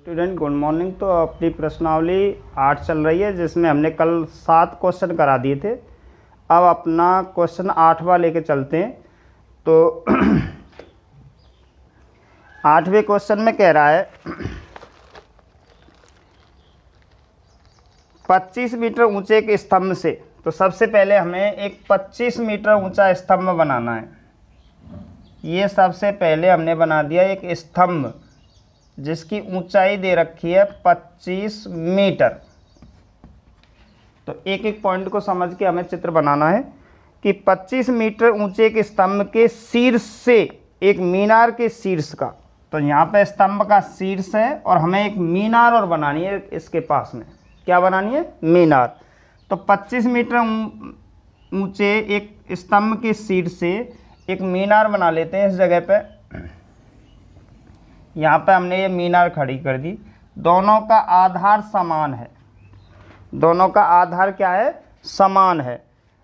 Student good morning. तो अपनी प्रश्नावली 8 चल रही है, जिसमें हमने कल 7 क्वेश्चन करा दिए थे। अब अपना क्वेश्चन 8वां लेके चलते हैं। तो 8वें क्वेश्चन में कह रहा है 25 मीटर ऊंचे एक स्तंभ से। तो सबसे पहले हमें एक 25 मीटर ऊंचा स्तंभ बनाना है। ये सबसे पहले हमने बना दिया एक स्तंभ जिसकी ऊंचाई दे रखी है 25 मीटर। तो एक एक पॉइंट को समझ के हमें चित्र बनाना है कि 25 मीटर ऊंचे एक स्तंभ के शीर्ष से एक मीनार के शीर्ष का, तो यहाँ पे स्तंभ का शीर्ष है और हमें एक मीनार और बनानी है। इसके पास में क्या बनानी है? मीनार। तो 25 मीटर ऊंचे एक स्तंभ के शीर्ष से एक मीनार बना लेते हैं। इस जगह पे यहाँ पे हमने ये मीनार खड़ी कर दी। दोनों का आधार समान है। दोनों का आधार क्या है? समान है।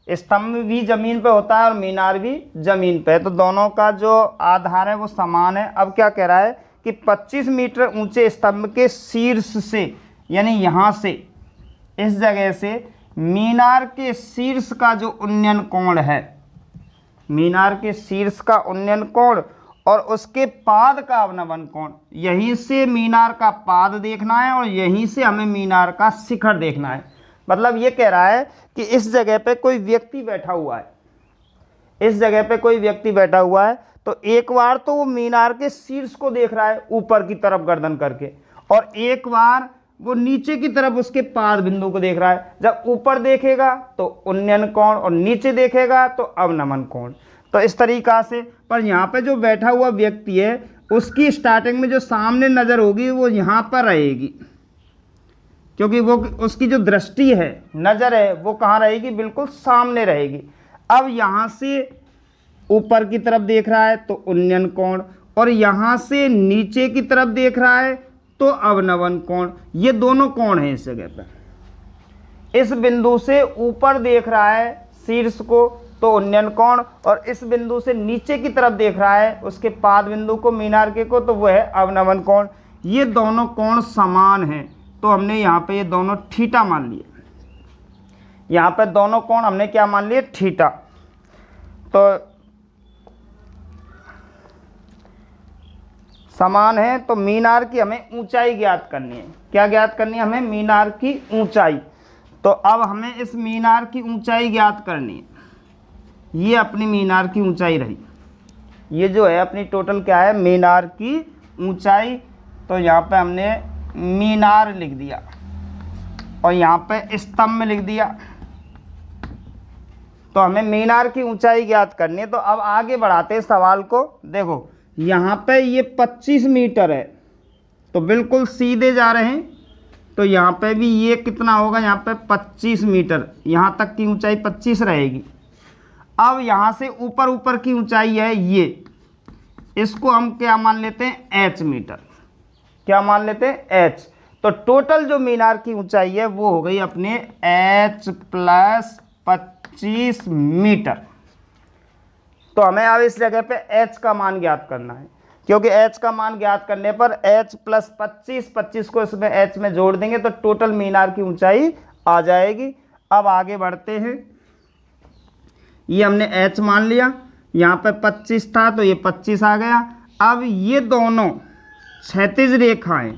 स्तंभ भी ज़मीन पे होता है और मीनार भी ज़मीन पे है, तो दोनों का जो आधार है वो समान है। अब क्या कह रहा है कि 25 मीटर ऊंचे स्तंभ के शीर्ष से, यानी यहाँ से, इस जगह से मीनार के शीर्ष का जो उन्नयन कोण है, मीनार के शीर्ष का उन्नयन कोण और उसके पाद का अवनमन कोण, यहीं से मीनार का पाद देखना है और यहीं से हमें मीनार का शिखर देखना है। मतलब ये कह रहा है कि इस जगह पे कोई व्यक्ति बैठा हुआ है, इस जगह पे कोई व्यक्ति बैठा हुआ है। तो एक बार तो वो मीनार के शीर्ष को देख रहा है ऊपर की तरफ गर्दन करके, और एक बार वो नीचे की तरफ उसके पाद बिंदु को देख रहा है। जब ऊपर देखेगा तो उन्नयन कोण और नीचे देखेगा तो अवनमन कोण। तो इस तरीक़ा से, पर यहाँ पे जो बैठा हुआ व्यक्ति है उसकी स्टार्टिंग में जो सामने नज़र होगी वो यहाँ पर रहेगी, क्योंकि वो उसकी जो दृष्टि है, नज़र है, वो कहाँ रहेगी? बिल्कुल सामने रहेगी। अब यहाँ से ऊपर की तरफ देख रहा है तो उन्नयन कोण, और यहाँ से नीचे की तरफ देख रहा है तो अवनमन कोण। ये दोनों कोण हैं इस जगह पर। इस बिंदु से ऊपर देख रहा है शीर्ष को तो उन्नयन कोण, और इस बिंदु से नीचे की तरफ देख रहा है उसके पाद बिंदु को, मीनार के को, तो वह है अवनमन कोण। ये दोनों कोण समान हैं, तो हमने यहाँ पे ये दोनों थीटा मान लिए। यहाँ पे दोनों कोण हमने क्या मान लिए? थीटा। तो समान है, तो मीनार की हमें ऊंचाई ज्ञात करनी है। क्या ज्ञात करनी है हमें? मीनार की ऊंचाई। तो अब हमें इस मीनार की ऊंचाई ज्ञात करनी है। ये अपनी मीनार की ऊंचाई रही। ये जो है अपनी टोटल क्या है? मीनार की ऊंचाई। तो यहाँ पे हमने मीनार लिख दिया और यहाँ पे स्तंभ लिख दिया। तो हमें मीनार की ऊंचाई ज्ञात करनी है। तो अब आगे बढ़ाते हैं सवाल को। देखो यहाँ पे ये 25 मीटर है, तो बिल्कुल सीधे जा रहे हैं। तो यहाँ पे भी ये कितना होगा? यहाँ पे 25 मीटर, यहाँ तक की ऊंचाई 25 रहेगी। अब यहाँ से ऊपर ऊपर की ऊंचाई है ये, इसको हम क्या मान लेते हैं? h metre. क्या मान लेते हैं? h। तो टोटल जो मीनार की ऊंचाई है वो हो गई अपने h + 25 मीटर। तो हमें अब इस जगह पे h का मान ज्ञात करना है, क्योंकि h का मान ज्ञात करने पर h + 25 को इसमें h में जोड़ देंगे तो टोटल मीनार की ऊंचाई आ जाएगी। अब आगे बढ़ते हैं। ये हमने h मान लिया, यहाँ पे 25 था तो ये 25 आ गया। अब ये दोनों क्षैतिज रेखाएं,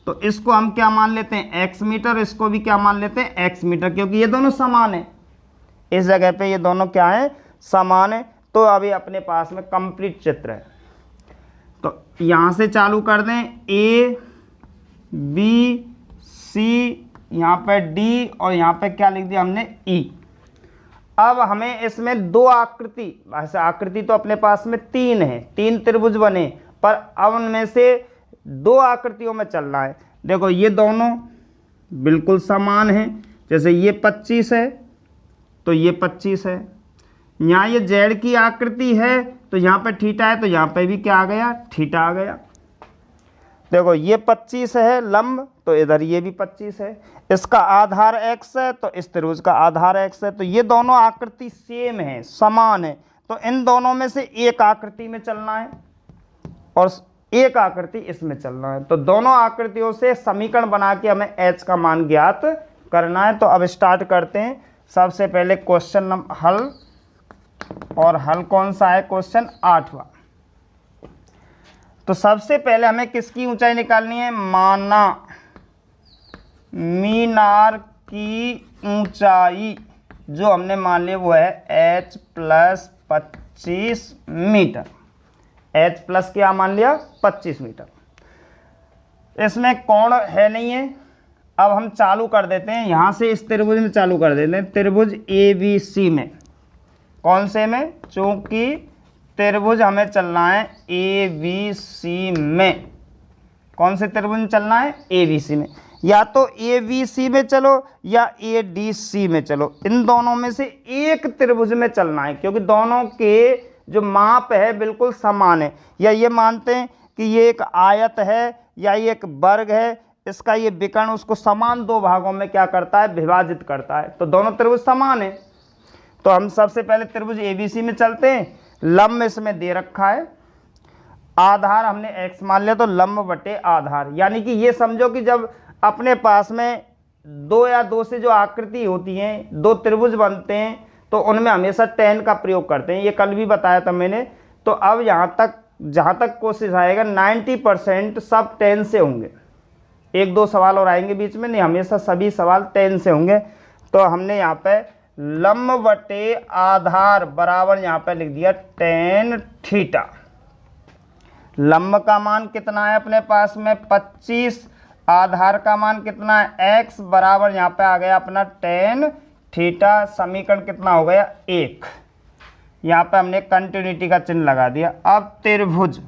तो इसको हम क्या मान लेते हैं? x metre. इसको भी क्या मान लेते हैं? x मीटर, क्योंकि ये दोनों समान है। इस जगह पे ये दोनों क्या है? समान है। तो अभी अपने पास में कंप्लीट चित्र है। तो यहाँ से चालू कर दें, a b c, यहाँ पे d, और यहाँ पे क्या लिख दिया हमने? e। अब हमें इसमें दो आकृति, वैसे आकृति तो अपने पास में 3 है, 3 त्रिभुज बने, पर अब उनमें से 2 आकृतियों में चलना है। देखो ये दोनों बिल्कुल समान हैं। जैसे ये 25 है तो ये 25 है। यहाँ ये जेड की आकृति है तो यहाँ पे थीटा है, तो यहाँ पे भी क्या आ गया? थीटा आ गया। देखो ये 25 है लंब, तो इधर ये भी 25 है। इसका आधार x है तो इस त्रिभुज का आधार x है। तो ये दोनों आकृति सेम है, समान है। तो इन दोनों में से एक आकृति में चलना है और एक आकृति इसमें चलना है। तो दोनों आकृतियों से समीकरण बना के हमें h का मान ज्ञात करना है। तो अब स्टार्ट करते हैं। सबसे पहले क्वेश्चन नंबर हल, और हल कौन सा है? क्वेश्चन 8वां। तो सबसे पहले हमें किसकी ऊंचाई निकालनी है? माना मीनार की ऊंचाई जो हमने मान लिया वो है h plus 25 metre. h plus क्या मान लिया? 25 मीटर। इसमें कोण है नहीं है। अब हम चालू कर देते हैं यहाँ से, इस त्रिभुज में चालू कर देते हैं, त्रिभुज ABC में। कौन से में? चूंकि त्रिभुज हमें चलना है ABC में। कौन से त्रिभुज में चलना है? ABC में। या तो ABC में चलो या ADC में चलो, इन दोनों में से एक त्रिभुज में चलना है, क्योंकि दोनों के जो माप है बिल्कुल समान है। या ये मानते हैं कि ये एक आयत है या ये एक वर्ग है, इसका ये विकर्ण उसको समान दो भागों में क्या करता है? विभाजित करता है। तो दोनों त्रिभुज समान है। तो हम सबसे पहले त्रिभुज ABC में चलते हैं। लंब इसमें दे रखा है, आधार हमने x मान लिया, तो लंब बटे आधार। यानी कि ये समझो कि जब अपने पास में दो या दो से जो आकृति होती हैं, दो त्रिभुज बनते हैं, तो उनमें हमेशा tan का प्रयोग करते हैं। ये कल भी बताया था मैंने। तो अब यहाँ तक जहाँ तक कोशिश आएगा 90% सब tan से होंगे। एक दो सवाल और आएंगे बीच में, नहीं हमेशा सभी सवाल tan से होंगे। तो हमने यहाँ पे लंब बटे आधार बराबर यहाँ पे लिख दिया tan थीटा। लंब का मान कितना है अपने पास में? 25। आधार का मान कितना है? x बराबर यहाँ पे आ गया अपना tan थीटा। समीकरण कितना हो गया? 1। यहाँ पे हमने कंटिन्यूटी का चिन्ह लगा दिया। अब त्रिभुज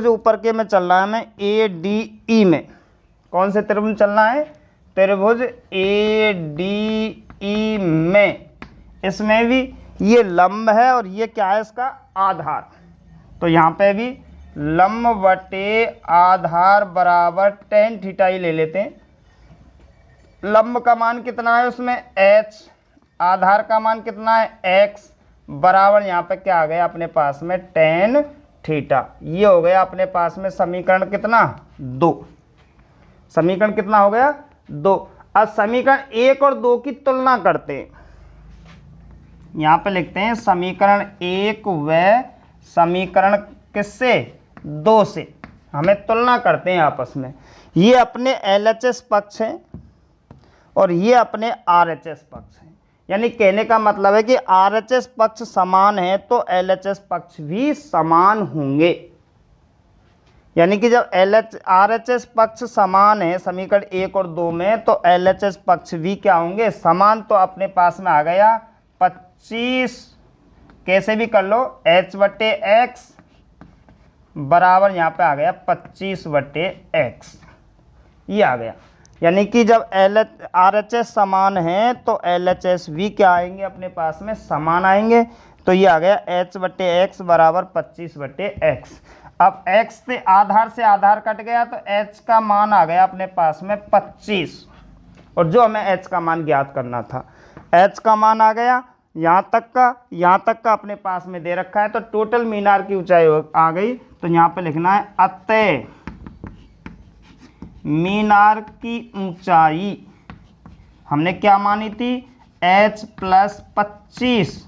ऊपर के में चलना है हमें ADE में। कौन से त्रिभुज में चलना है? त्रिभुज ADE में। इसमें भी ये लंब है और ये क्या है? इसका आधार। तो यहाँ पे भी लंब बटे आधार बराबर tan थीटा ही ले लेते हैं। लंब का मान कितना है उसमें? h। आधार का मान कितना है? x बराबर यहाँ पे क्या आ गया अपने पास में? tan theta. ये हो गया अपने पास में समीकरण कितना? 2। समीकरण कितना हो गया? 2। अब समीकरण 1 और 2 की तुलना करते हैं। यहाँ पे लिखते हैं समीकरण 1 व समीकरण किससे? 2 से। हमें तुलना करते हैं आपस में। ये अपने LHS पक्ष हैं और ये अपने RHS पक्ष हैं। यानी कहने का मतलब है कि RHS पक्ष समान है तो LHS पक्ष भी समान होंगे। यानी कि जब RHS पक्ष समान है समीकरण 1 और 2 में, तो LHS पक्ष भी क्या होंगे? समान। तो अपने पास में आ गया 25, कैसे भी कर लो, h बटे x बराबर यहाँ पे आ गया 25 बटे x। ये आ गया। यानी कि जब RHS समान है तो LHS भी क्या आएंगे अपने पास में? समान आएंगे। तो ये आ गया h बटे x बराबर 25 बटे x। अब x से आधार कट गया तो h का मान आ गया अपने पास में 25, और जो हमें h का मान ज्ञात करना था, h का मान आ गया यहाँ तक का अपने पास में दे रखा है। तो टोटल मीनार की ऊंचाई आ गई। तो यहाँ पे लिखना है अतः मीनार की ऊंचाई हमने क्या मानी थी? h plus 25।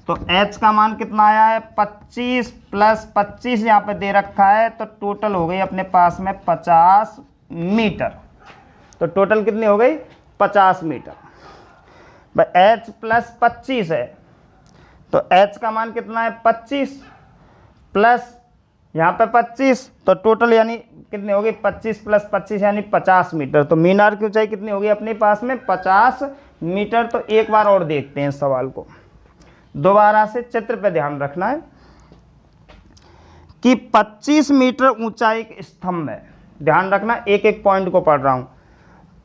तो h का मान कितना आया है? 25 प्लस 25 यहाँ पे दे रखा है। तो टोटल हो गई अपने पास में 50 मीटर। तो टोटल कितनी हो गई? 50 मीटर। भाई h प्लस 25 है तो h का मान कितना है? 25 प्लस यहाँ पे 25, तो टोटल यानी कितनी होगी? 25 प्लस 25 यानी 50 मीटर। तो मीनार की ऊंचाई कितनी होगी अपने पास में? 50 मीटर। तो एक बार और देखते हैं इस सवाल को। दोबारा से चित्र पे ध्यान रखना है कि 25 मीटर ऊंचा एक स्तंभ है। ध्यान रखना, एक एक पॉइंट को पढ़ रहा हूं।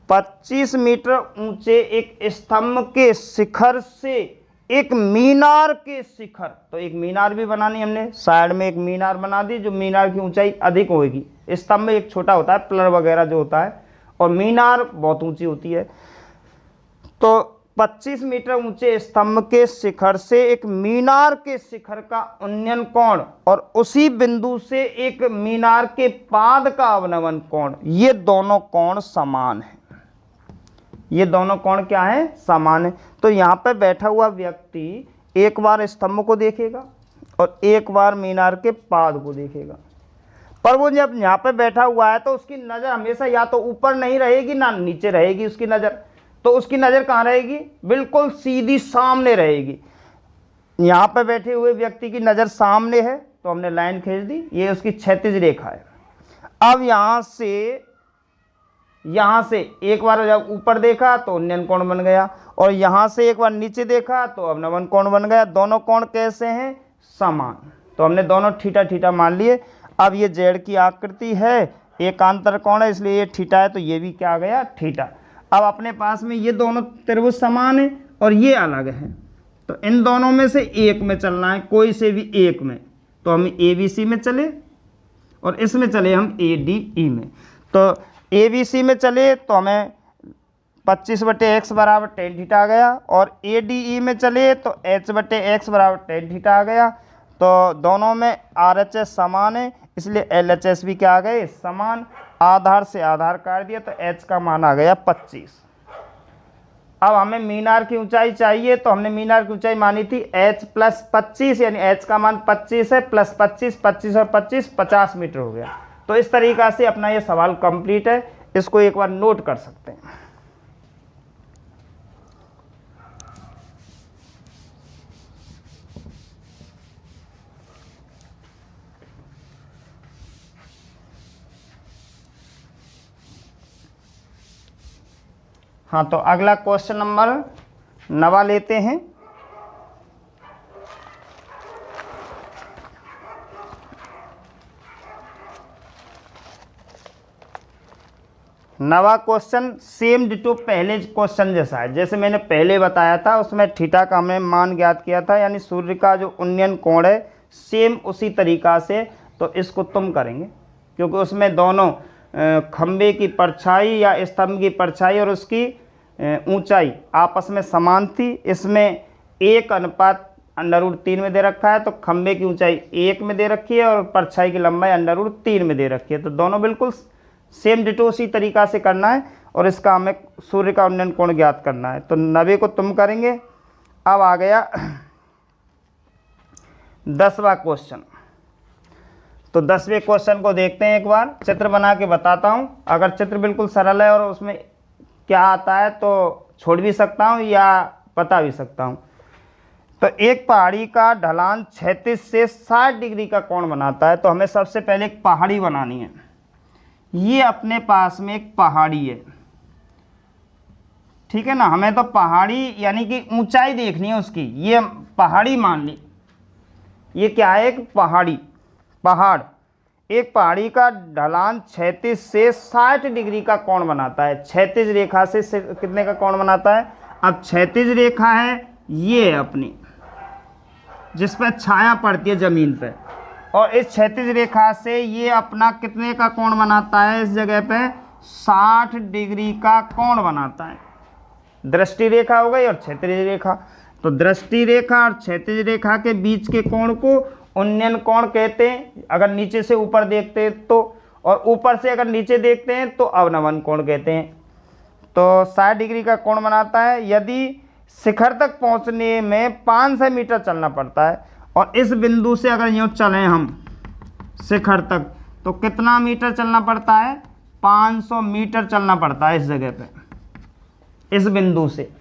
25 मीटर ऊंचे एक स्तंभ के शिखर से एक मीनार के शिखर, तो एक मीनार भी बनानी हमने, साइड में एक मीनार बना दी जो मीनार की ऊंचाई अधिक होगी। स्तंभ एक छोटा होता है, पिलर वगैरह जो होता है, और मीनार बहुत ऊंची होती है। तो 25 मीटर ऊंचे स्तंभ के शिखर से एक मीनार के शिखर का उन्नयन कोण और उसी बिंदु से एक मीनार के पाद का अवनमन कोण, ये दोनों कोण समान है। ये दोनों कोण क्या है? समान है। तो यहाँ पे बैठा हुआ व्यक्ति एक बार स्तंभ को देखेगा और एक बार मीनार के पाद को देखेगा, पर वो जब यहाँ पे बैठा हुआ है तो उसकी नज़र हमेशा या तो ऊपर नहीं रहेगी ना नीचे रहेगी उसकी नज़र। तो उसकी नज़र कहाँ रहेगी? बिल्कुल सीधी सामने रहेगी। यहाँ पे बैठे हुए व्यक्ति की नज़र सामने है तो हमने लाइन खींच दी, ये उसकी क्षैतिज रेखा है। अब यहाँ से एक बार जब ऊपर देखा तो उन्नयन कोण बन गया और यहाँ से एक बार नीचे देखा तो अवनमन कोण बन गया। दोनों कोण कैसे हैं? समान। तो हमने दोनों थीटा थीटा मान लिए। अब ये जेड की आकृति है, एकांतर कोण है, इसलिए ये थीटा है, तो ये भी क्या आ गया? थीटा। अब अपने पास में ये दोनों त्रिभुज समान है और ये अलग है, तो इन दोनों में से एक में चलना है, कोई से भी एक में। तो हम ABC में चले और इसमें चले हम ADE में। तो ABC में चले तो हमें 25/x बराबर tan थीटा आ गया और ADE में चले तो h/x बराबर tan थीटा आ गया। तो दोनों में RHS समान है, इसलिए LHS भी क्या आ गए? समान। आधार से आधार काट दिया तो h का मान आ गया 25। अब हमें मीनार की ऊंचाई चाहिए, तो हमने मीनार की ऊंचाई मानी थी h + 25, यानी h का मान 25 है, प्लस 25, 25 और 25 50 मीटर हो गया। तो इस तरीक़ा से अपना ये सवाल कंप्लीट है। इसको एक बार नोट कर सकते हैं। हाँ, तो अगला क्वेश्चन नंबर 9 लेते हैं। नवा क्वेश्चन सेम डिटो पहले क्वेश्चन जैसा है। जैसे मैंने पहले बताया था उसमें थीटा का हमने मान ज्ञात किया था, यानी सूर्य का जो उन्नयन कोण है सेम उसी तरीका से। तो इसको तुम करेंगे क्योंकि उसमें दोनों खंबे की परछाई या स्तंभ की परछाई और उसकी ऊंचाई आपस में समान थी। इसमें 1:√3 में दे रखा है, तो खंबे की ऊंचाई 1 में दे रखी है और परछाई की लंबाई √3 में दे रखी है। तो दोनों बिल्कुल सेम डिटो उसी तरीका से करना है और इसका हमें सूर्य का उन्नयन कोण ज्ञात करना है। तो 90 को तुम करेंगे। अब आ गया 10वां क्वेश्चन। तो 10वें क्वेश्चन को देखते हैं। एक बार चित्र बना के बताता हूं। अगर चित्र बिल्कुल सरल है और उसमें क्या आता है तो छोड़ भी सकता हूं या बता भी सकता हूं। तो एक पहाड़ी का ढलान 36 से 60 डिग्री का कोण बनाता है। तो हमें सबसे पहले एक पहाड़ी बनानी है। ये अपने पास में एक पहाड़ी है, ठीक है ना। हमें तो पहाड़ी यानी कि ऊंचाई देखनी है उसकी। ये पहाड़ी मान ली, ये क्या है? एक पहाड़। एक पहाड़ी का ढलान 36 से 60 डिग्री का कोण बनाता है। क्षैतिज रेखा से कितने का कोण बनाता है? अब क्षैतिज रेखा है ये अपनी, जिस पर छाया पड़ती है जमीन पे, और इस क्षैतिज रेखा से ये अपना कितने का कोण बनाता है? इस जगह पे 60 डिग्री का कोण बनाता है। दृष्टि रेखा हो गई और क्षैतिज रेखा। तो दृष्टि रेखा और क्षैतिज रेखा के बीच के कोण को उन्नयन कोण कहते हैं अगर नीचे से ऊपर देखते हैं तो, और ऊपर से अगर नीचे देखते हैं तो अवनमन कोण कहते हैं। तो 60 डिग्री का कोण बनाता है। यदि शिखर तक पहुंचने में 500 मीटर चलना पड़ता है और इस बिंदु से अगर यूँ चलें हम शिखर तक तो कितना मीटर चलना पड़ता है? 500 मीटर चलना पड़ता है इस जगह पे, इस बिंदु से।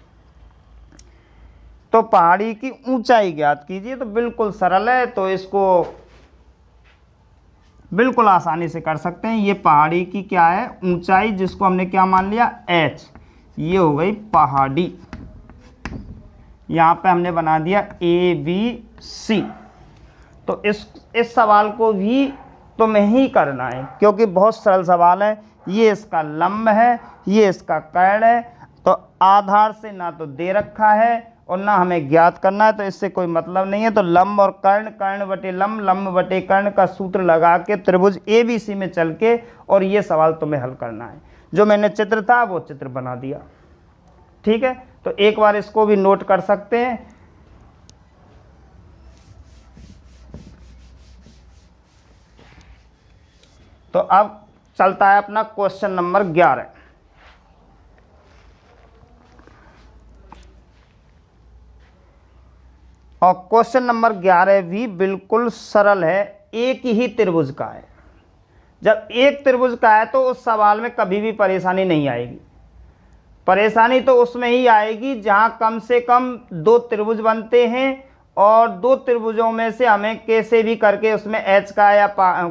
तो पहाड़ी की ऊंचाई ज्ञात कीजिए। तो बिल्कुल सरल है, तो इसको बिल्कुल आसानी से कर सकते हैं। ये पहाड़ी की क्या है? ऊंचाई, जिसको हमने क्या मान लिया? h। ये हो गई पहाड़ी। यहाँ पे हमने बना दिया ABC। तो इस सवाल को भी तुम्हें ही करना है क्योंकि बहुत सरल सवाल है। ये इसका लंब है, ये इसका कर्ण है। तो आधार से ना तो दे रखा है और ना हमें ज्ञात करना है, तो इससे कोई मतलब नहीं है। तो लंब और कर्ण, कर्ण बटे लंब, लंब बटे कर्ण का सूत्र लगा के त्रिभुज ABC में चल के और ये सवाल तुम्हें हल करना है। जो मैंने चित्र था वो चित्र बना दिया, ठीक है। तो एक बार इसको भी नोट कर सकते हैं। तो अब चलता है अपना क्वेश्चन नंबर 11। और क्वेश्चन नंबर 11 भी बिल्कुल सरल है, एक ही त्रिभुज का है। जब एक त्रिभुज का है तो उस सवाल में कभी भी परेशानी नहीं आएगी। परेशानी तो उसमें ही आएगी जहां कम से कम 2 त्रिभुज बनते हैं और 2 त्रिभुजों में से हमें कैसे भी करके उसमें एच का या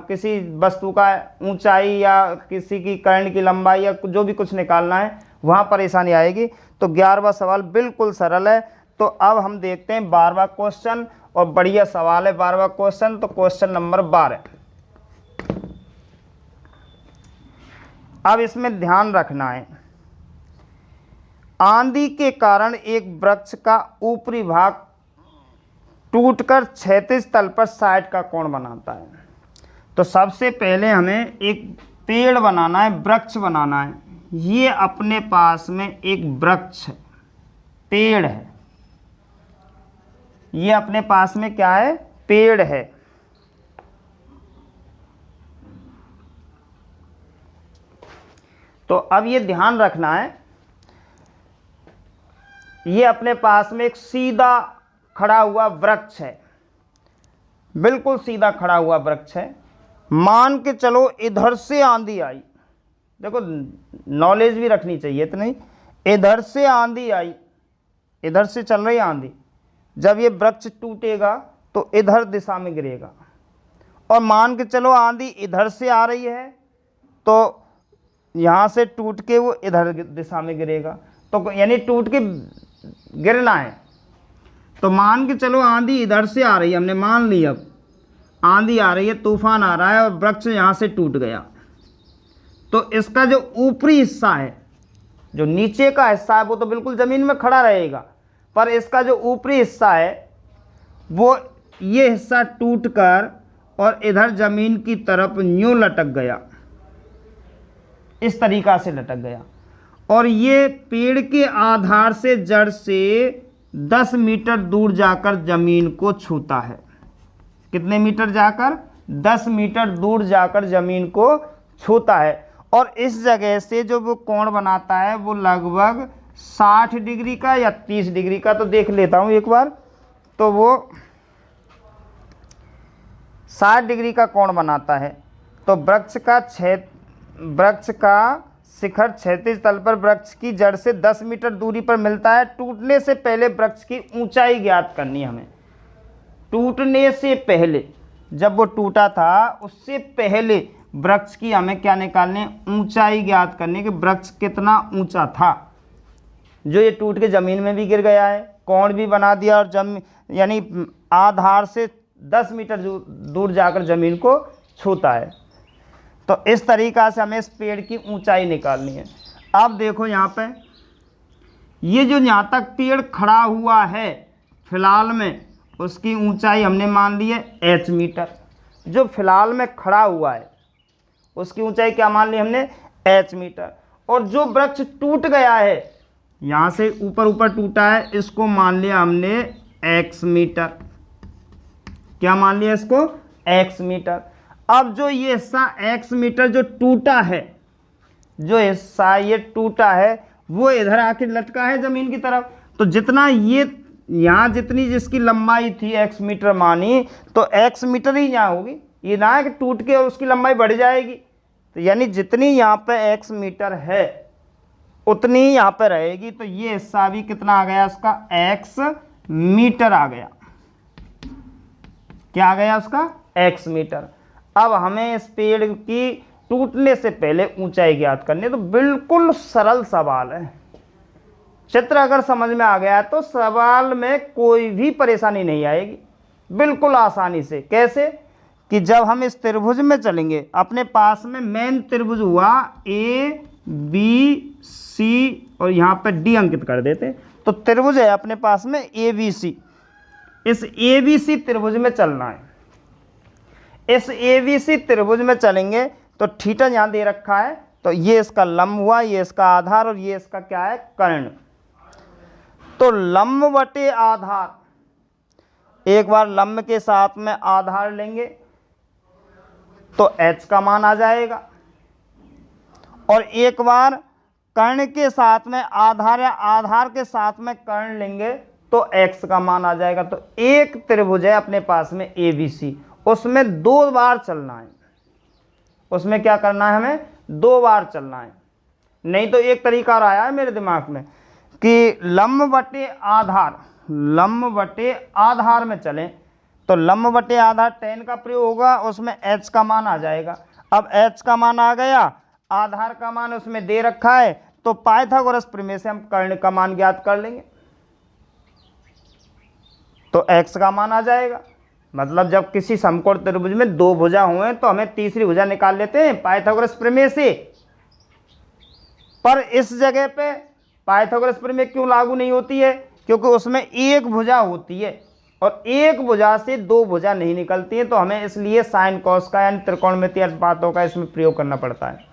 किसी वस्तु का ऊंचाई या किसी की कर्ण की लंबाई या जो भी कुछ निकालना है, वहां परेशानी आएगी। तो 11वां सवाल बिल्कुल सरल है। तो अब हम देखते हैं 12वां क्वेश्चन, और बढ़िया सवाल है 12वां क्वेश्चन। तो क्वेश्चन नंबर 12। अब इसमें ध्यान रखना है, आंधी के कारण एक वृक्ष का ऊपरी भाग टूटकर क्षैतिज तल पर 60 का कोण बनाता है। तो सबसे पहले हमें एक पेड़ बनाना है, वृक्ष बनाना है। ये अपने पास में एक वृक्ष है, पेड़ है। ये अपने पास में क्या है? पेड़ है। तो अब ये ध्यान रखना है, ये अपने पास में एक सीधा खड़ा हुआ वृक्ष है, बिल्कुल सीधा खड़ा हुआ वृक्ष है। मान के चलो इधर से आंधी आई, देखो नॉलेज भी रखनी चाहिए तो नहीं, इधर से आंधी आई, इधर से चल रही आंधी, जब ये वृक्ष टूटेगा तो इधर दिशा में गिरेगा। और मान के चलो आंधी इधर से आ रही है तो यहाँ से टूट के वो इधर दिशा में गिरेगा। तो यानी टूट के गिरना है। तो मान के चलो आंधी इधर से आ रही है, हमने मान लिया अब आंधी आ रही है, तूफान आ रहा है और वृक्ष यहाँ से टूट गया। तो इसका जो ऊपरी हिस्सा है, जो नीचे का हिस्सा है, वो तो बिल्कुल ज़मीन में खड़ा रहेगा, पर इसका जो ऊपरी हिस्सा है वो ये हिस्सा टूटकर और इधर ज़मीन की तरफ यूं लटक गया, इस तरीक़ा से लटक गया। और ये पेड़ के आधार से जड़ से 10 मीटर दूर जाकर ज़मीन को छूता है। कितने मीटर जाकर? 10 मीटर दूर जाकर ज़मीन को छूता है। और इस जगह से जो वो कोण बनाता है वो लगभग 60 डिग्री का या 30 डिग्री का, तो देख लेता हूँ एक बार। तो वो 60 डिग्री का कोण बनाता है। तो वृक्ष का शिखर क्षैतिज तल पर वृक्ष की जड़ से 10 मीटर दूरी पर मिलता है। टूटने से पहले वृक्ष की ऊंचाई ज्ञात करनी है हमें। टूटने से पहले, जब वो टूटा था उससे पहले वृक्ष की हमें क्या निकालनी है? ऊंचाई ज्ञात करनी, कि वृक्ष कितना ऊंचा था। जो ये टूट के ज़मीन में भी गिर गया है, कोण भी बना दिया, और यानी आधार से 10 मीटर दूर जाकर ज़मीन को छूता है। तो इस तरीक़ा से हमें इस पेड़ की ऊंचाई निकालनी है। अब देखो यहाँ पे, ये जो यहाँ तक पेड़ खड़ा हुआ है फिलहाल में, उसकी ऊंचाई हमने मान ली है h मीटर। जो फिलहाल में खड़ा हुआ है उसकी ऊंचाई क्या मान ली हमने? h metre. और जो वृक्ष टूट गया है, यहाँ से ऊपर ऊपर टूटा है, इसको मान लिया हमने x मीटर। क्या मान लिया इसको? x metre. अब जो ये हिस्सा x मीटर जो टूटा है, जो हिस्सा ये टूटा है वो इधर आके लटका है ज़मीन की तरफ। तो जितना ये यहाँ जितनी जिसकी लंबाई थी x मीटर मानी, तो x मीटर ही यहाँ होगी। ये ना है कि टूट के और उसकी लंबाई बढ़ जाएगी। तो यानी जितनी यहाँ पे x मीटर है उतनी ही यहाँ पे रहेगी। तो ये हिस्सा भी कितना आ गया उसका? x मीटर आ गया। क्या आ गया उसका? x metre. अब हमें इस पेड़ की टूटने से पहले ऊंचाई ज्ञात करनी है। तो बिल्कुल सरल सवाल है। चित्र अगर समझ में आ गया तो सवाल में कोई भी परेशानी नहीं आएगी, बिल्कुल आसानी से। कैसे? कि जब हम इस त्रिभुज में चलेंगे, अपने पास में मेन त्रिभुज हुआ ABC और यहाँ पे D अंकित कर देते। तो त्रिभुज है अपने पास में ABC। इस ABC त्रिभुज में चलना है। इस ABC त्रिभुज में चलेंगे तो थीटा यहाँ दे रखा है, तो ये इसका लंब हुआ, ये इसका आधार और ये इसका क्या है? कर्ण। तो लंब बटे आधार, एक बार लंब के साथ में आधार लेंगे तो h का मान आ जाएगा, और एक बार कर्ण के साथ में आधार या आधार के साथ में कर्ण लेंगे तो x का मान आ जाएगा। तो एक त्रिभुज है अपने पास में ABC, उसमें 2 बार चलना है, उसमें क्या करना है, हमें 2 बार चलना है। नहीं तो एक तरीका और आया है मेरे दिमाग में कि लंब बटे आधार, लंब बटे आधार में चलें तो लंब बटे आधार tan का प्रयोग होगा, उसमें h का मान आ जाएगा। अब h का मान आ गया, आधार का मान उसमें दे रखा है, तो पाइथागोरस प्रमेय से हम कर्ण का मान ज्ञात कर लेंगे, तो x का मान आ जाएगा। मतलब जब किसी समकोण त्रिभुज में 2 भुजा हुए तो हमें तीसरी भुजा निकाल लेते हैं पाइथागोरस प्रमेय से, पर इस जगह पे पाइथागोरस प्रमेय क्यों लागू नहीं होती है, क्योंकि उसमें एक भुजा होती है और एक भुजा से 2 भुजा नहीं निकलती है, तो हमें इसलिए साइन कॉस का यानी त्रिकोणमितीय अनुपातों का इसमें प्रयोग करना पड़ता है।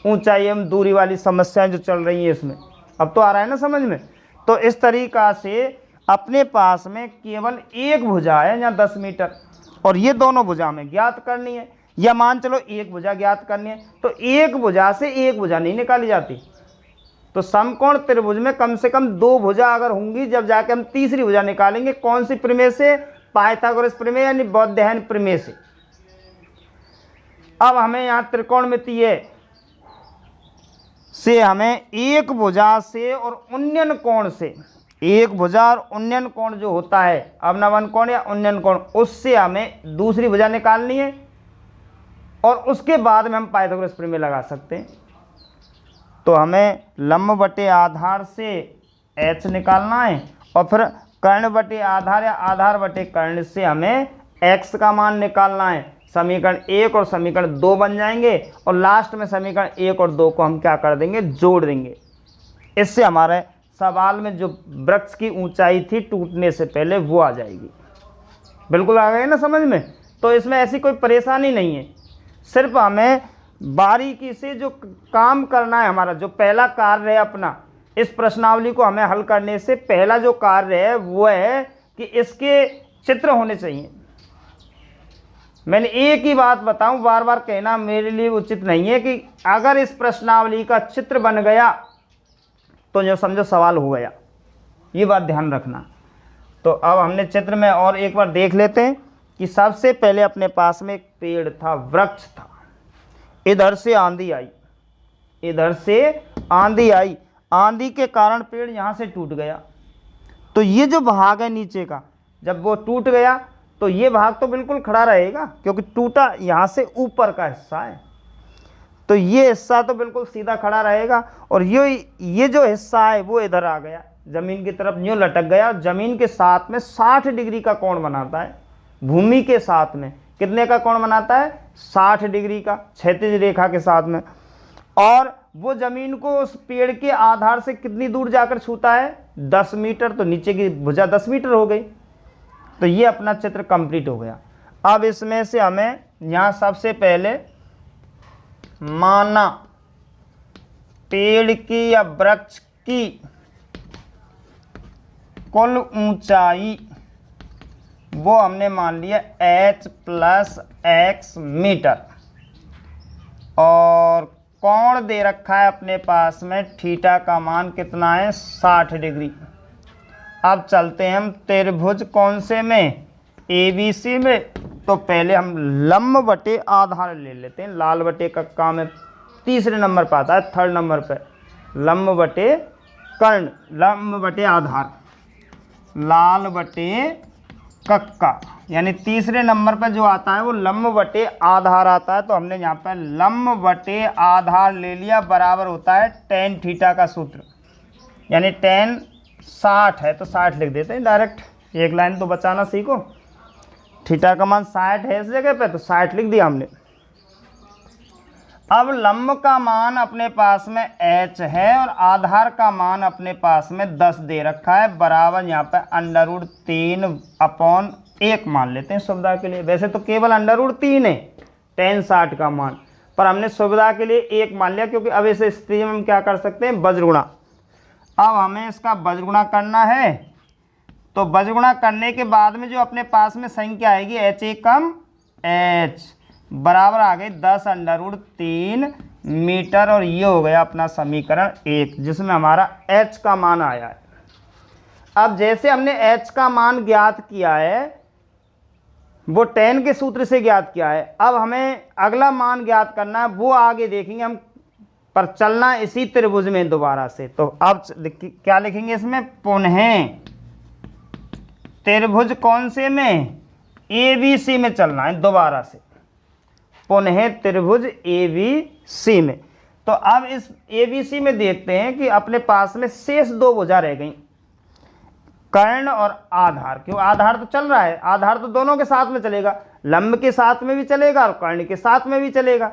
ऊंचाई एवं दूरी वाली समस्याएं जो चल रही हैं इसमें, अब तो आ रहा है ना समझ में। तो इस तरीका से अपने पास में केवल एक भुजा है यहाँ 10 मीटर, और ये दोनों भुजा हमें ज्ञात करनी है, या मान चलो एक भुजा ज्ञात करनी है, तो एक भुजा से एक भुजा नहीं निकाली जाती। तो समकोण त्रिभुज में कम से कम 2 भुजा अगर होंगी, जब जाके हम तीसरी भुजा निकालेंगे। कौन सी प्रमेय से, पाइथागोरस प्रमेय यानी बौद्धयन प्रमेय से। अब हमें यहाँ त्रिकोणमितीय से हमें एक भुजा से और उन्नयन कोण से, एक भुजा और उन्नयन कोण जो होता है अवनवन कोण या उन्नयन कोण, उससे हमें दूसरी भुजा निकालनी है, और उसके बाद में हम पाइथागोरस प्रमेय लगा सकते हैं। तो हमें लंब बटे आधार से h निकालना है, और फिर कर्ण बटे आधार या आधार बटे कर्ण से हमें x का मान निकालना है। समीकरण 1 और समीकरण 2 बन जाएंगे, और लास्ट में समीकरण 1 और 2 को हम क्या कर देंगे, जोड़ देंगे। इससे हमारे सवाल में जो वृक्ष की ऊंचाई थी टूटने से पहले वो आ जाएगी। बिल्कुल आ गए ना समझ में। तो इसमें ऐसी कोई परेशानी नहीं है, सिर्फ हमें बारीकी से जो काम करना है, हमारा जो पहला कार्य है अपना, इस प्रश्नावली को हमें हल करने से पहला जो कार्य है वो है कि इसके चित्र होने चाहिए। मैंने एक ही बात बताऊं, बार बार कहना मेरे लिए उचित नहीं है, कि अगर इस प्रश्नावली का चित्र बन गया तो जो समझो सवाल हो गया, ये बात ध्यान रखना। तो अब हमने चित्र में और एक बार देख लेते हैं कि सबसे पहले अपने पास में एक पेड़ था, वृक्ष था, इधर से आंधी आई, इधर से आंधी आई, आंधी के कारण पेड़ यहाँ से टूट गया। तो ये जो भाग है नीचे का, जब वो टूट गया तो ये भाग तो बिल्कुल खड़ा रहेगा, क्योंकि टूटा यहाँ से ऊपर का हिस्सा है, तो ये हिस्सा तो बिल्कुल सीधा खड़ा रहेगा। और ये जो हिस्सा है वो इधर आ गया, जमीन की तरफ यूँ लटक गया, जमीन के साथ में 60 डिग्री का कोण बनाता है। भूमि के साथ में कितने का कोण बनाता है, 60 डिग्री का, क्षैतिज रेखा के साथ में। और वो जमीन को उस पेड़ के आधार से कितनी दूर जाकर छूता है, 10 मीटर। तो नीचे की भुजा 10 मीटर हो गई। तो ये अपना चित्र कंप्लीट हो गया। अब इसमें से हमें यहाँ सबसे पहले माना पेड़ की या वृक्ष की कुल ऊंचाई वो हमने मान लिया h + x मीटर, और कोण दे रखा है अपने पास में, थीटा का मान कितना है, 60 डिग्री। अब चलते हैं हम त्रिभुज कौन से में, ABC में। तो पहले हम लंब बटे आधार ले लेते हैं, लाल बटे कक्का में तीसरे नंबर पर आता है, 3rd नंबर पे लंब बटे कर्ण, लंब बटे आधार, लाल बटे कक्का, यानी तीसरे नंबर पर जो आता है वो लंब बटे आधार आता है। तो हमने यहाँ पर लंब बटे आधार ले लिया, बराबर होता है tan थीटा का सूत्र, यानी tan 60 है तो 60 लिख देते हैं डायरेक्ट, एक लाइन तो बचाना सीखो। थीटा का मान 60 है इस जगह पे, तो 60 लिख दिया हमने। अब लंब का मान अपने पास में h है और आधार का मान अपने पास में 10 दे रखा है, बराबर यहाँ पे √3/1 मान लेते हैं सुविधा के लिए। वैसे तो केवल √3 है tan 60 का मान, पर हमने सुविधा के लिए 1 मान लिया, क्योंकि अब इस स्थिति में हम क्या कर सकते हैं, वज्रगुणा। अब हमें इसका बजगुणा करना है, तो बजगुणा करने के बाद में जो अपने पास में संख्या आएगी एच एकम एच बराबर आ गई 10√3 मीटर, और ये हो गया अपना समीकरण 1 जिसमें हमारा h का मान आया है। अब जैसे हमने h का मान ज्ञात किया है वो tan के सूत्र से ज्ञात किया है, अब हमें अगला मान ज्ञात करना है, वो आगे देखेंगे हम, पर चलना इसी त्रिभुज में दोबारा से। तो अब क्या लिखेंगे इसमें, पुनः त्रिभुज कौन से में, ABC में चलना है दोबारा से, पुनः त्रिभुज ABC में। तो अब इस ABC में देखते हैं कि अपने पास में शेष दो भुजा रह गई, कर्ण और आधार। क्यों, आधार तो चल रहा है, आधार तो दोनों के साथ में चलेगा, लंब के साथ में भी चलेगा और कर्ण के साथ में भी चलेगा।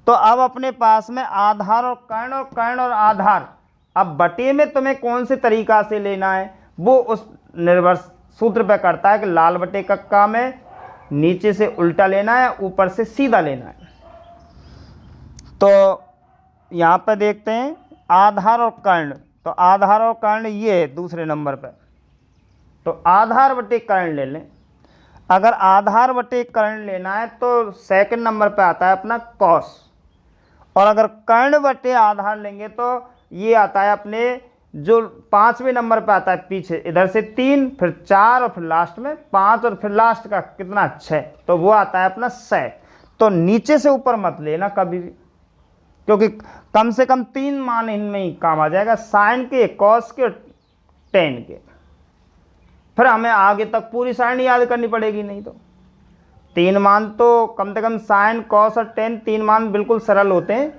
तो अब अपने पास में आधार और कर्ण और आधार, अब बटे में तुम्हें कौन से तरीका से लेना है वो उस निर्भर सूत्र पे करता है कि लाल बटे कक्का में नीचे से उल्टा लेना है, ऊपर से सीधा लेना है। तो यहाँ पे देखते हैं आधार और कर्ण, तो आधार और कर्ण ये है दूसरे नंबर पे, तो आधार बटे कर्ण ले लें। अगर आधार बटे कर्ण लेना है तो सेकंड नंबर पे आता है अपना कॉस, और अगर कर्ण बटे आधार लेंगे तो ये आता है अपने जो 5वें नंबर पे आता है पीछे, इधर से 3 फिर 4 और फिर लास्ट में 5 और फिर लास्ट का कितना 6, तो वो आता है अपना 6। तो नीचे से ऊपर मत लेना कभी भी, क्योंकि कम से कम 3 मान इनमें ही काम आ जाएगा, साइन के, कॉस के, टेन के। फिर हमें आगे तक पूरी सारणी याद करनी पड़ेगी, नहीं तो 3 मान तो कम से कम साइन, कॉस और टेन 3 मान बिल्कुल सरल होते हैं।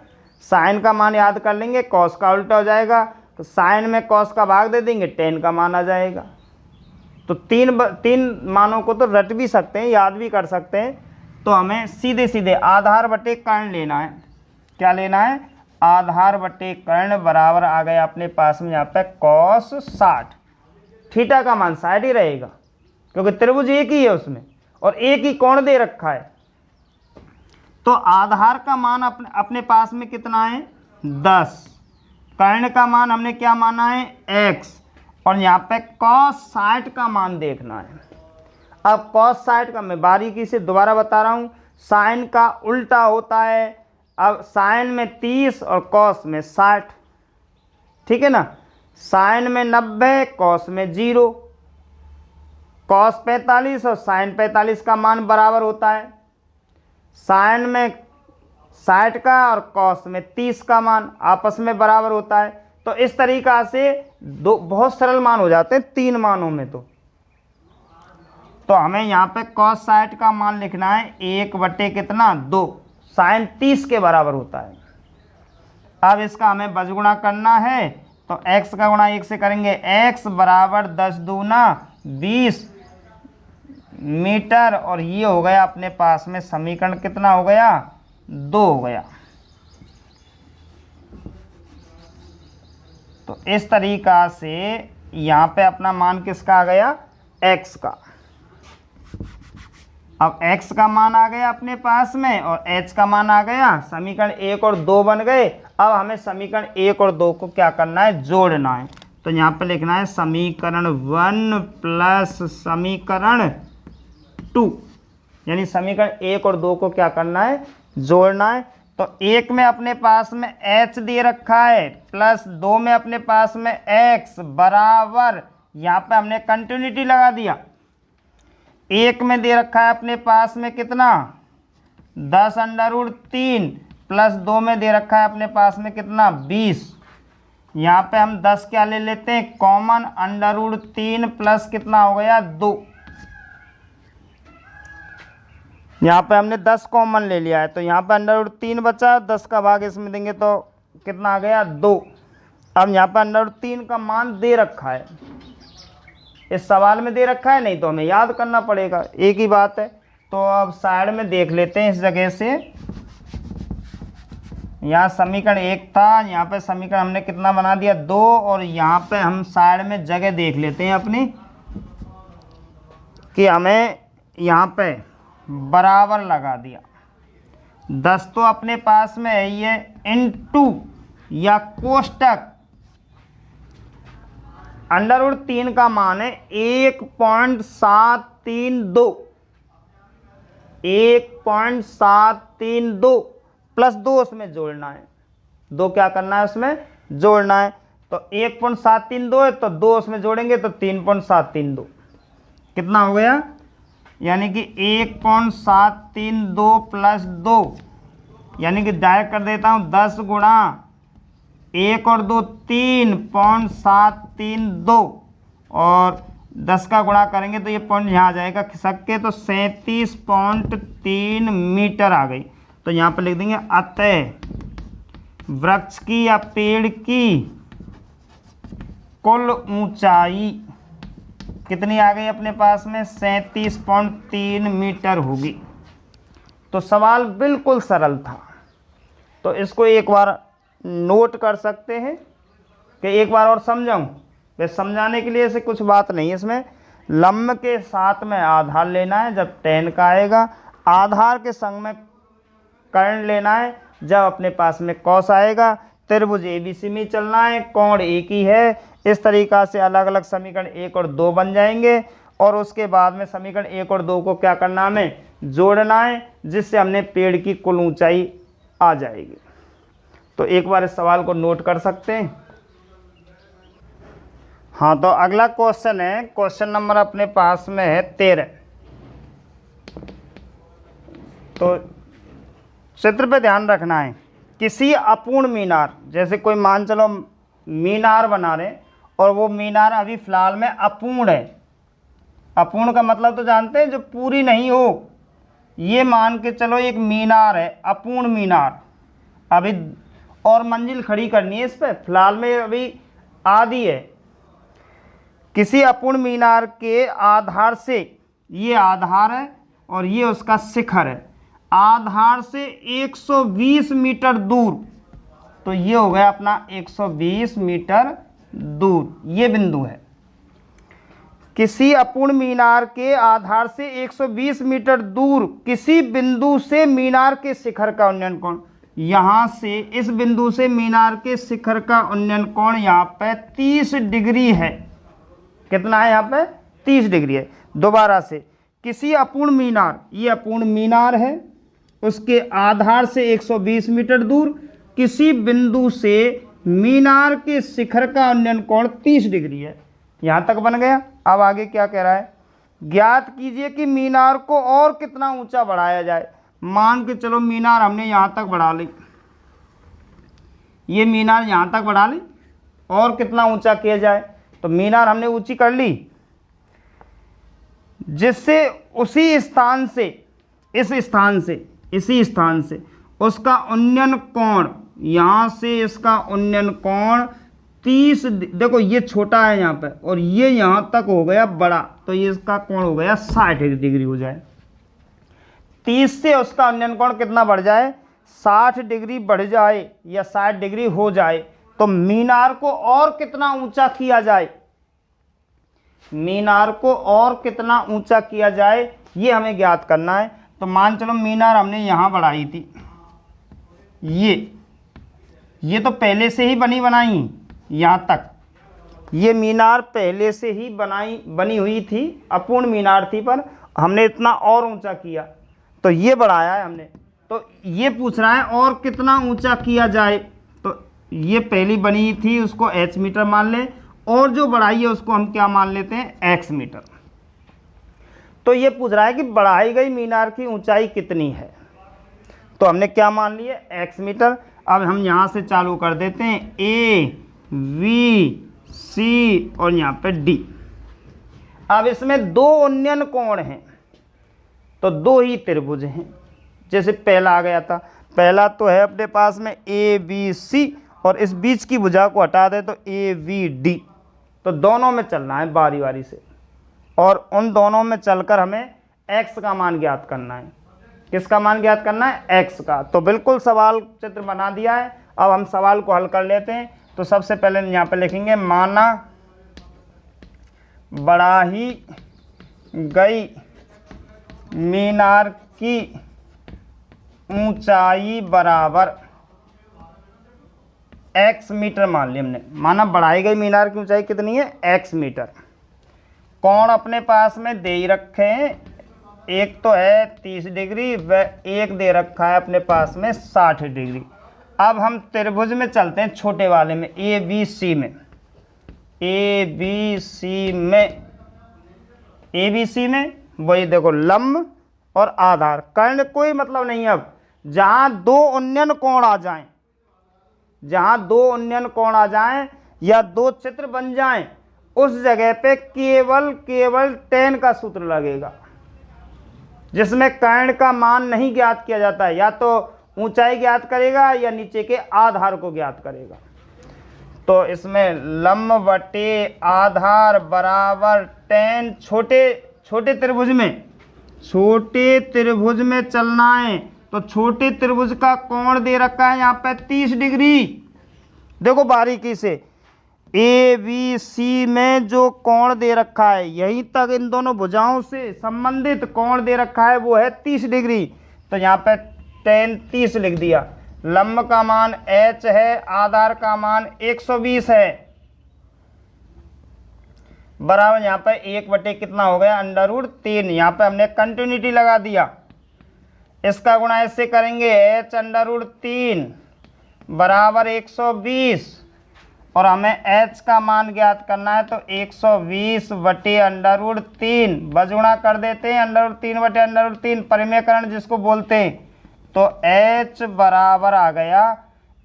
साइन का मान याद कर लेंगे, कॉस का उल्टा हो जाएगा, तो साइन में कॉस का भाग दे देंगे, टेन का मान आ जाएगा। तो 3 मानों को तो रट भी सकते हैं, याद भी कर सकते हैं। तो हमें सीधे सीधे आधार बटे कर्ण लेना है। क्या लेना है, आधार बटे कर्ण बराबर आ गया अपने पास में यहाँ पे कॉस 60, थीटा का मान 60 ही रहेगा क्योंकि त्रिभुज एक ही है उसमें और एक ही कोण दे रखा है। तो आधार का मान अपने पास में कितना है 10, कर्ण का मान हमने क्या माना है x, और यहाँ पे cos 60 का मान देखना है। अब cos 60 का मैं बारीकी से दोबारा बता रहा हूँ, साइन का उल्टा होता है। अब साइन में 30 और cos में 60, ठीक है ना, साइन में 90, cos में 0, cos 45 और साइन 45 का मान बराबर होता है, साइन में 60 का और cos में 30 का मान आपस में बराबर होता है। तो इस तरीका से दो बहुत सरल मान हो जाते हैं 3 मानों में। तो हमें यहाँ पे cos 60 का मान लिखना है 1 बटे कितना 2, साइन 30 के बराबर होता है। अब इसका हमें बजगुणा करना है, तो x का गुणा 1 से करेंगे, x बराबर 10 दूना 20 मीटर, और ये हो गया अपने पास में समीकरण कितना हो गया 2 हो गया। तो इस तरीका से यहाँ पे अपना मान किसका आ गया x का। अब x का मान आ गया अपने पास में और h का मान आ गया, समीकरण 1 और 2 बन गए। अब हमें समीकरण 1 और 2 को क्या करना है जोड़ना है। तो यहाँ पे लिखना है समीकरण 1 प्लस समीकरण 2, यानी समीकरण 1 और 2 को क्या करना है जोड़ना है। तो 1 में अपने पास में h दे रखा है प्लस 2 में अपने पास में x बराबर, यहाँ पे हमने कंटिन्यूटी लगा दिया। 1 में दे रखा है अपने पास में कितना 10√3 प्लस 2 में दे रखा है अपने पास में कितना 20। यहाँ पे हम 10 क्या ले लेते हैं कॉमन, √3 प्लस कितना हो गया 2। यहाँ पे हमने 10 कॉमन ले लिया है, तो यहाँ पे √3 बचा, 10 का भाग इसमें देंगे तो कितना आ गया 2। अब यहाँ पे √3 का मान दे रखा है, इस सवाल में दे रखा है, नहीं तो हमें याद करना पड़ेगा, एक ही बात है। तो अब साइड में देख लेते हैं इस जगह से, यहाँ समीकरण 1 था, यहाँ पे समीकरण हमने कितना बना दिया 2, और यहाँ पे हम साइड में जगह देख लेते हैं अपनी कि हमें यहाँ पे बराबर लगा दिया। 10 तो अपने पास में है ये इनटू या कोष्टक √3 का मान है 1.732, 1.732 प्लस 2 उसमें जोड़ना है, 2 क्या करना है उसमें जोड़ना है। तो 1.732 है तो 2 उसमें जोड़ेंगे तो 3.732 कितना हो गया, यानी कि 1.732 प्लस 2, यानी कि डायरेक्ट कर देता हूँ 10 गुणा 1 और 2 3.732 और 10 का गुणा करेंगे तो ये पॉइंट यहाँ आ जाएगा खिसक के, तो 37.3 मीटर आ गई। तो यहाँ पर लिख देंगे अतः वृक्ष की या पेड़ की कुल ऊंचाई कितनी आ गई अपने पास में, 37.3 मीटर होगी। तो सवाल बिल्कुल सरल था, तो इसको एक बार नोट कर सकते हैं कि एक बार और समझाऊं। वे समझाने के लिए ऐसे कुछ बात नहीं है, इसमें लंब के साथ में आधार लेना है जब tan का आएगा, आधार के संग में कर्ण लेना है जब अपने पास में cos आएगा, त्रिभुज ABC में चलना है, कोण एक ही है। इस तरीक़ा से अलग अलग समीकरण 1 और 2 बन जाएंगे और उसके बाद में समीकरण 1 और 2 को क्या करना है, हमें जोड़ना है, जिससे हमने पेड़ की कुल ऊंचाई आ जाएगी। तो एक बार इस सवाल को नोट कर सकते हैं। हाँ, तो अगला क्वेश्चन है, क्वेश्चन नंबर अपने पास में है 13। तो चित्र पे ध्यान रखना है, किसी अपूर्ण मीनार, जैसे कोई मान चलो मीनार बना रहे और वो मीनार अभी फ़िलहाल में अपूर्ण है। अपूर्ण का मतलब तो जानते हैं, जो पूरी नहीं हो। ये मान के चलो एक मीनार है, अपूर्ण मीनार, अभी और मंजिल खड़ी करनी है इस पर, फिलहाल में अभी आधी है। किसी अपूर्ण मीनार के आधार से, ये आधार है और ये उसका शिखर है, आधार से 120 मीटर दूर, तो ये हो गया अपना 120 मीटर दूर, ये बिंदु है। किसी अपूर्ण मीनार के आधार से 120 मीटर दूर किसी बिंदु से मीनार के शिखर का उन्नयन कोण, यहाँ से इस बिंदु से मीनार के शिखर का उन्नयन कोण यहाँ पे 30 डिग्री है। कितना है यहाँ पे, 30 डिग्री है। दोबारा से, किसी अपूर्ण मीनार, ये अपूर्ण मीनार है, उसके आधार से 120 मीटर दूर किसी बिंदु से मीनार के शिखर का उन्नयन कोण 30 डिग्री है। यहाँ तक बन गया। अब आगे क्या कह रहा है, ज्ञात कीजिए कि मीनार को और कितना ऊंचा बढ़ाया जाए। मान के चलो मीनार हमने यहाँ तक बढ़ा ली, ये मीनार यहाँ तक बढ़ा ली, और कितना ऊंचा किया जाए। तो मीनार हमने ऊंची कर ली, जिससे उसी स्थान से, इस स्थान से, इसी स्थान से उसका उन्नयन कोण, यहाँ से इसका उन्नयन कोण 30, देखो ये छोटा है यहाँ पे और ये यहाँ तक हो गया बड़ा, तो ये इसका कोण हो गया 60 डिग्री हो जाए। 30 से उसका उन्नयन कोण कितना बढ़ जाए, 60 डिग्री बढ़ जाए या 60 डिग्री हो जाए। तो मीनार को और कितना ऊंचा किया जाए, मीनार को और कितना ऊंचा किया जाए, ये हमें ज्ञात करना है। तो मान चलो मीनार हमने यहाँ बढ़ाई थी, ये तो पहले से ही बनाई यहाँ तक, ये मीनार पहले से ही बनी हुई थी, अपूर्ण मीनार थी, पर हमने इतना और ऊंचा किया, तो ये बढ़ाया है हमने। तो ये पूछ रहा है और कितना ऊंचा किया जाए, तो ये पहली बनी थी उसको h मीटर मान लें, और जो बढ़ाई है उसको हम क्या मान लेते हैं, x मीटर। तो ये पूछ रहा है कि बढ़ाई गई मीनार की ऊंचाई कितनी है, तो हमने क्या मान लिया, x मीटर। अब हम यहाँ से चालू कर देते हैं, a v c और यहाँ पे d। अब इसमें दो उन्नयन कोण हैं, तो दो ही त्रिभुज हैं, जैसे पहला आ गया था। पहला तो है अपने पास में ए बी सी, और इस बीच की भुजा को हटा दे तो ए वी डी। तो दोनों में चलना है बारी बारी से, और उन दोनों में चलकर हमें x का मान ज्ञात करना है। किसका मान ज्ञात करना है, x का। तो बिल्कुल सवाल चित्र बना दिया है। अब हम सवाल को हल कर लेते हैं। तो सबसे पहले यहाँ पे लिखेंगे, माना बढ़ाई गई मीनार की ऊंचाई बराबर x मीटर मान ली हमने, माना बढ़ाई गई मीनार की ऊंचाई कितनी है, x मीटर। कोण अपने पास में दे ही रखे हैं, एक तो है 30 डिग्री व एक दे रखा है अपने पास में 60 डिग्री। अब हम त्रिभुज में चलते हैं, छोटे वाले में, ABC में। ABC में वही देखो, लंब और आधार, कर्ण कोई मतलब नहीं। अब जहां दो उन्नयन कोण आ जाएं, जहां दो उन्नयन कोण आ जाएं या दो चित्र बन जाएं, उस जगह पे केवल tan का सूत्र लगेगा, जिसमें कर्ण का मान नहीं ज्ञात किया जाता है, या तो ऊंचाई ज्ञात करेगा या नीचे के आधार को ज्ञात करेगा। तो इसमें लंब बटे आधार बराबर tan, छोटे त्रिभुज में चलना है, तो छोटे त्रिभुज का कोण दे रखा है यहाँ पे 30 डिग्री। देखो बारीकी से, ABC में जो कोण दे रखा है, यहीं तक इन दोनों भुजाओं से संबंधित कोण दे रखा है, वो है 30 डिग्री। तो यहाँ पे tan 30 लिख दिया। लंब का मान h है, आधार का मान 120 है, बराबर यहाँ पे 1 बटे कितना हो गया, √3। यहाँ पे हमने कंटिन्यूटी लगा दिया, इसका गुणा इससे करेंगे, h √3 बराबर 120, और हमें h का मान ज्ञात करना है, तो 120 बटे √3 बजगुणा कर देते हैं, √3 बटे √3 परिमेयकरण जिसको बोलते हैं। तो h बराबर आ गया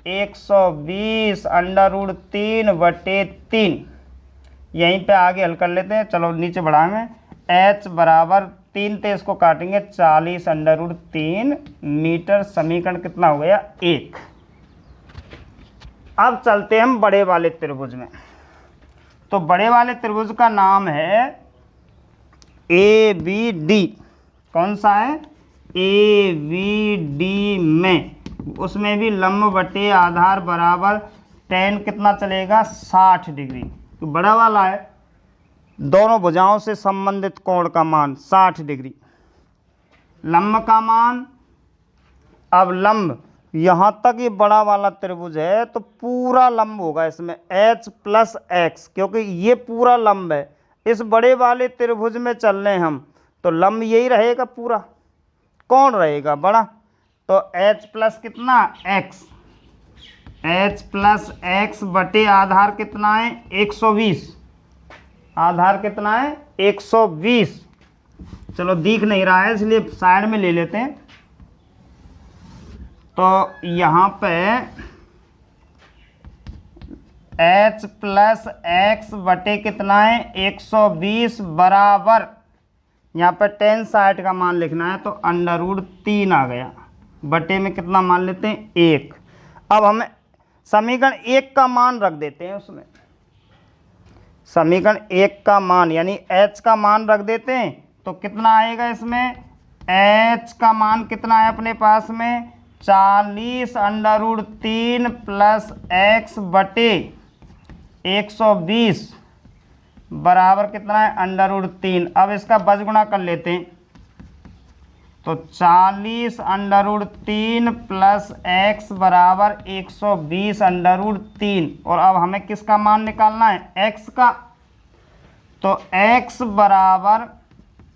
120 √3 बटे 3। यहीं पे आगे हल कर लेते हैं, चलो नीचे बढ़ाएंगे। h बराबर 3 थे, इसको काटेंगे, 40 √3 मीटर। समीकरण कितना हो गया, 1। अब चलते हैं हम बड़े वाले त्रिभुज में। तो बड़े वाले त्रिभुज का नाम है ABD। कौन सा है, ABD में, उसमें भी लंब बटे आधार बराबर tan कितना चलेगा, 60 डिग्री। तो बड़ा वाला है, दोनों भुजाओं से संबंधित कोण का मान 60 डिग्री। लंब का मान, अब लंब यहाँ तक ये बड़ा वाला त्रिभुज है, तो पूरा लंब होगा इसमें h + x, क्योंकि ये पूरा लंब है। इस बड़े वाले त्रिभुज में चल रहे हैं हम, तो लंब यही रहेगा पूरा, कौन रहेगा बड़ा, तो h प्लस कितना, x, h + x बटे आधार कितना है, 120। आधार कितना है, 120। चलो दिख नहीं रहा है इसलिए साइड में ले लेते हैं। तो यहाँ पे h + x बटे कितना है, 120 बराबर, यहाँ पे tan 60 का मान लिखना है, तो √3 आ गया, बटे में कितना मान लेते हैं, 1। अब हमें समीकरण 1 का मान रख देते हैं उसमें, समीकरण 1 का मान यानी h का मान रख देते हैं, तो कितना आएगा इसमें, h का मान कितना है अपने पास में, 40 √3 + x बटे 120 बराबर कितना है, √3। अब इसका बजगुणा कर लेते हैं, तो 40 √3 + x बराबर 120 √3। और अब हमें किसका मान निकालना है, x का, तो x बराबर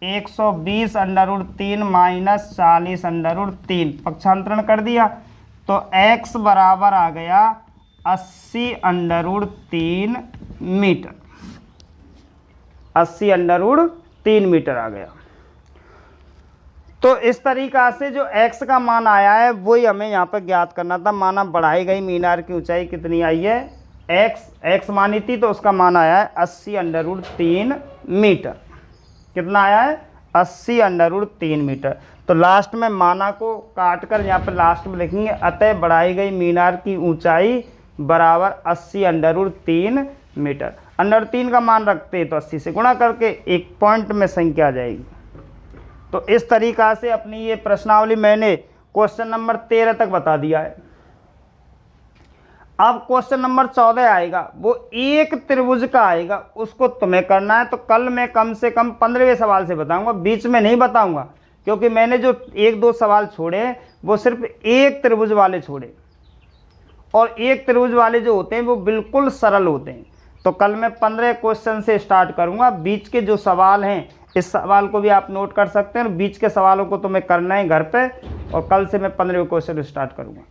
120 √3 माइनस 40 √3, पक्षांतरण कर दिया, तो x बराबर आ गया 80 √3 मीटर, 80 √3 मीटर आ गया। तो इस तरीका से जो x का मान आया है वही हमें यहाँ पर ज्ञात करना था। माना बढ़ाई गई मीनार की ऊंचाई कितनी आई है, x मानी थी, तो उसका मान आया है 80 √3 मीटर। कितना आया है, 80 √3 मीटर। तो लास्ट में माना को काट कर यहाँ पर लास्ट में लिखेंगे, अतः बढ़ाई गई मीनार की ऊंचाई बराबर 80 √3 मीटर। √3 का मान रखते हैं तो 80 से गुणा करके एक पॉइंट में संख्या आ जाएगी। तो इस तरीका से अपनी ये प्रश्नावली मैंने क्वेश्चन नंबर 13 तक बता दिया है। अब क्वेश्चन नंबर 14 आएगा, वो एक त्रिभुज का आएगा, उसको तुम्हें करना है। तो कल मैं कम से कम 15वें सवाल से बताऊंगा, बीच में नहीं बताऊंगा, क्योंकि मैंने जो 1-2 सवाल छोड़े वो सिर्फ एक त्रिभुज वाले छोड़े, और एक त्रिभुज वाले जो होते हैं वो बिल्कुल सरल होते हैं। तो कल मैं 15 क्वेश्चन से स्टार्ट करूंगा। बीच के जो सवाल हैं, इस सवाल को भी आप नोट कर सकते हैं, बीच के सवालों को तो मैं करना है घर पे, और कल से मैं 15 क्वेश्चन स्टार्ट करूंगा।